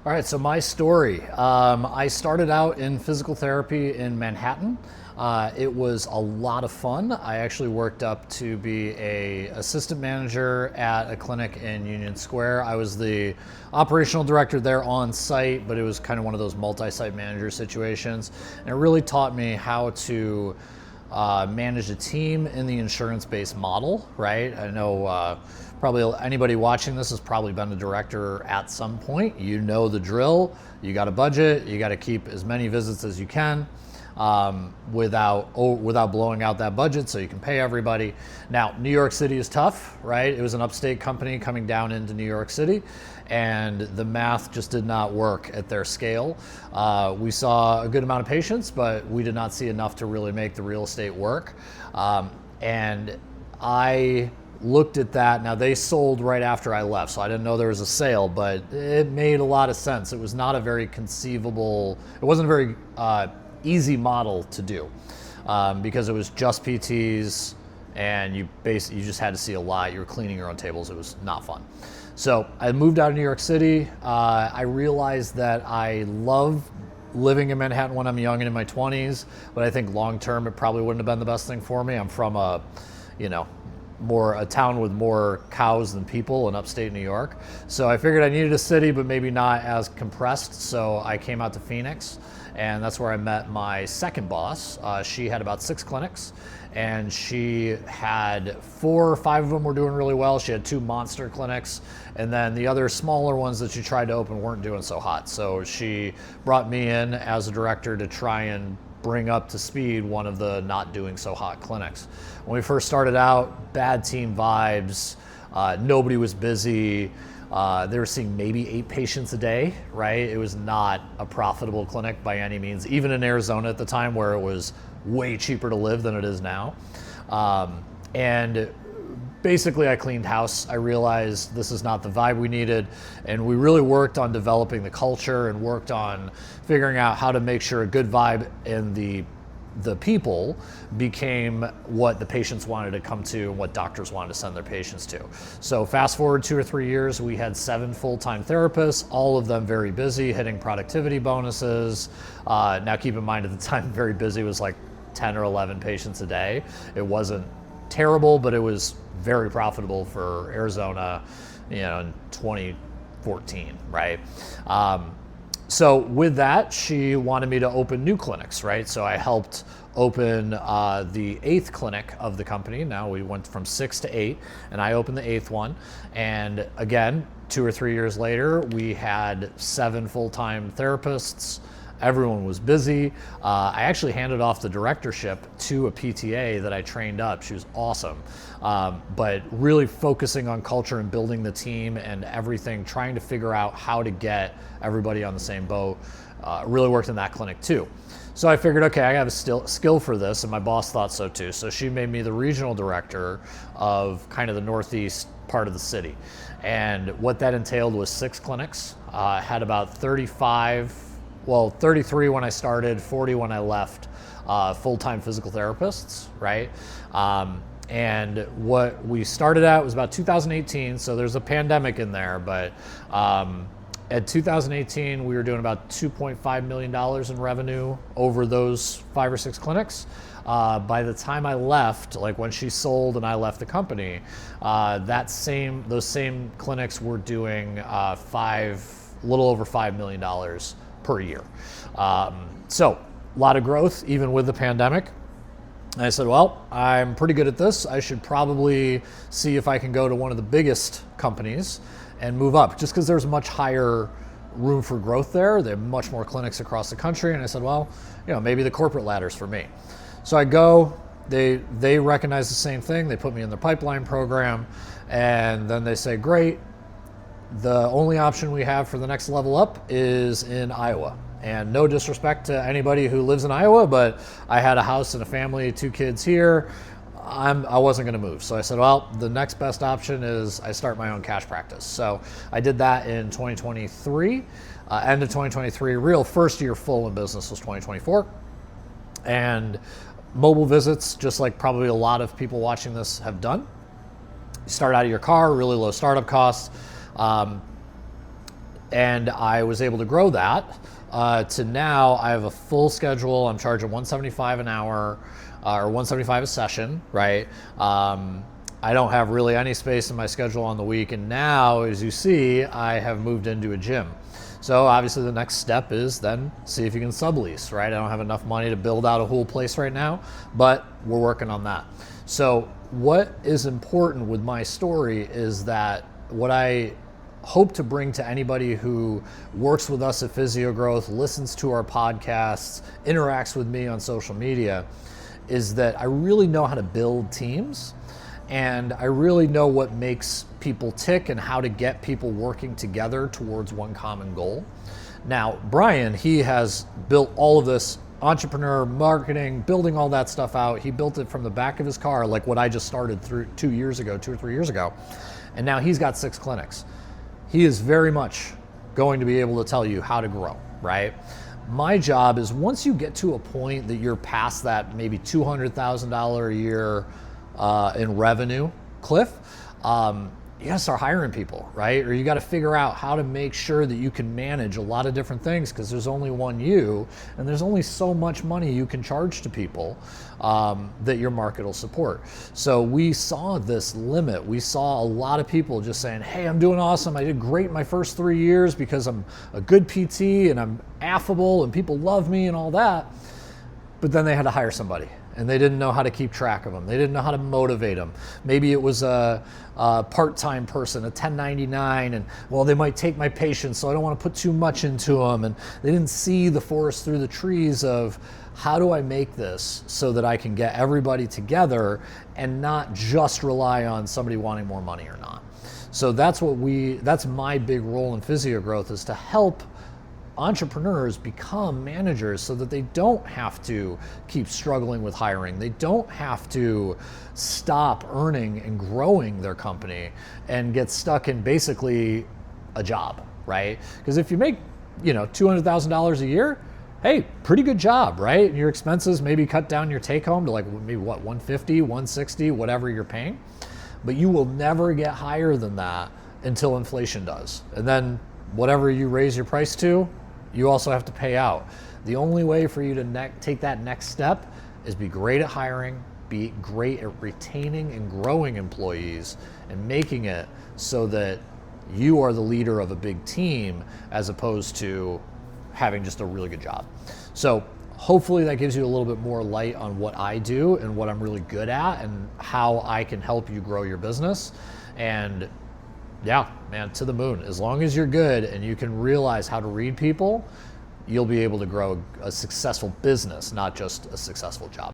All right, so my story. I started out in physical therapy in Manhattan. It was a lot of fun. I actually worked up to be a assistant manager at a clinic in Union Square. I was the operational director there on site, but it was kind of one of those multi-site manager situations. And it really taught me how to manage a team in the insurance-based model, right? I know probably anybody watching this has probably been a director at some point. You know the drill. You got a budget. You got to keep as many visits as you can without blowing out that budget so you can pay everybody. Now, New York City is tough, right? It was an upstate company coming down into New York City, and the math just did not work at their scale. We saw a good amount of patients, but we did not see enough to really make the real estate work. And I looked at that. Now, they sold right after I left, so I didn't know there was a sale, but it made a lot of sense. It was not a very conceivable, it wasn't a very easy model to do because it was just PTs and you just had to see a lot. You were cleaning your own tables. It was not fun. So I moved out of New York City. I realized that I love living in Manhattan when I'm young and in my 20s, but I think long term it probably wouldn't have been the best thing for me. I'm from a town with more cows than people in upstate New York. So I figured I needed a city, but maybe not as compressed. So I came out to Phoenix, and that's where I met my second boss. She had about 6 clinics, and she had 4 or 5 of them were doing really well. She had 2 monster clinics, and then the other smaller ones that she tried to open weren't doing so hot. So she brought me in as a director to try and bring up to speed one of the not doing so hot clinics. When we first started out, bad team vibes, nobody was busy. They were seeing maybe 8 patients a day, right? It was not a profitable clinic by any means, even in Arizona at the time where it was way cheaper to live than it is now. And basically I cleaned house. I realized this is not the vibe we needed, and we really worked on developing the culture and worked on figuring out how to make sure a good vibe in the people became what the patients wanted to come to and what doctors wanted to send their patients to. So fast forward 2 or 3 years, we had 7 full-time therapists, all of them very busy, hitting productivity bonuses. Now keep in mind at the time, very busy was like 10 or 11 patients a day. It wasn't terrible, but it was very profitable for Arizona, in 2014, right? So with that, she wanted me to open new clinics, right? So I helped open the 8th clinic of the company. Now we went from 6 to 8, and I opened the 8th one. And again, 2 or 3 years later, we had 7 full-time therapists. Everyone was busy. I actually handed off the directorship to a PTA that I trained up. She was awesome. But really focusing on culture and building the team and everything, trying to figure out how to get everybody on the same boat, really worked in that clinic too. So I figured, okay, I have a skill for this, and my boss thought so too. So she made me the regional director of kind of the northeast part of the city. And what that entailed was 6 clinics, had about 33 when I started, 40 when I left, full-time physical therapists, right? And what we started at was about 2018, so there's a pandemic in there, but at 2018, we were doing about $2.5 million in revenue over those 5 or 6 clinics. By the time I left, like when she sold and I left the company, those same clinics were doing a little over $5 million per year. So a lot of growth, even with the pandemic. And I said, well, I'm pretty good at this. I should probably see if I can go to one of the biggest companies and move up, just because there's much higher room for growth there. They have much more clinics across the country. And I said, well, maybe the corporate ladder's for me. So I go, they recognize the same thing. They put me in their pipeline program, and then they say, great, the only option we have for the next level up is in Iowa. And no disrespect to anybody who lives in Iowa, but I had a house and a family, 2 kids here. I wasn't going to move. So I said, well, the next best option is I start my own cash practice. So I did that in 2023, end of 2023. Real first year full in business was 2024. And mobile visits, just like probably a lot of people watching this have done. You start out of your car, really low startup costs. And I was able to grow that to now I have a full schedule. I'm charging $175 an hour or $175 a session, right? I don't have really any space in my schedule on the week. And now, as you see, I have moved into a gym. So obviously the next step is then see if you can sublease, right? I don't have enough money to build out a whole place right now, but we're working on that. So what is important with my story is that what I hope to bring to anybody who works with us at PhysioGrowth, listens to our podcasts, interacts with me on social media, is that I really know how to build teams. And I really know what makes people tick and how to get people working together towards one common goal. Now, Brian, he has built all of this entrepreneur marketing, building all that stuff out. He built it from the back of his car, like what I just started through 2 or 3 years ago. And now he's got 6 clinics. He is very much going to be able to tell you how to grow, right? My job is once you get to a point that you're past that maybe $200,000 a year in revenue cliff, you gotta start hiring people, right? Or you gotta figure out how to make sure that you can manage a lot of different things because there's only one you, and there's only so much money you can charge to people that your market will support. So we saw this limit. We saw a lot of people just saying, hey, I'm doing awesome. I did great my first 3 years because I'm a good PT and I'm affable and people love me and all that. But then they had to hire somebody. And they didn't know how to keep track of them. They didn't know how to motivate them. Maybe it was a part-time person, a 1099, and well, they might take my patients, so I don't want to put too much into them. And they didn't see the forest through the trees of how do I make this so that I can get everybody together and not just rely on somebody wanting more money or not. So that's my big role in PhysioGrowth, is to help entrepreneurs become managers so that they don't have to keep struggling with hiring. They don't have to stop earning and growing their company and get stuck in basically a job, right? Because if you make, $200,000 a year, hey, pretty good job, right? And your expenses maybe cut down your take home to like maybe what, 150, 160, whatever you're paying. But you will never get higher than that until inflation does. And then whatever you raise your price to, you also have to pay out. The only way for you to take that next step is be great at hiring, be great at retaining and growing employees, and making it so that you are the leader of a big team as opposed to having just a really good job. So hopefully that gives you a little bit more light on what I do and what I'm really good at and how I can help you grow your business. And yeah, man, to the moon. As long as you're good and you can realize how to read people, you'll be able to grow a successful business, not just a successful job.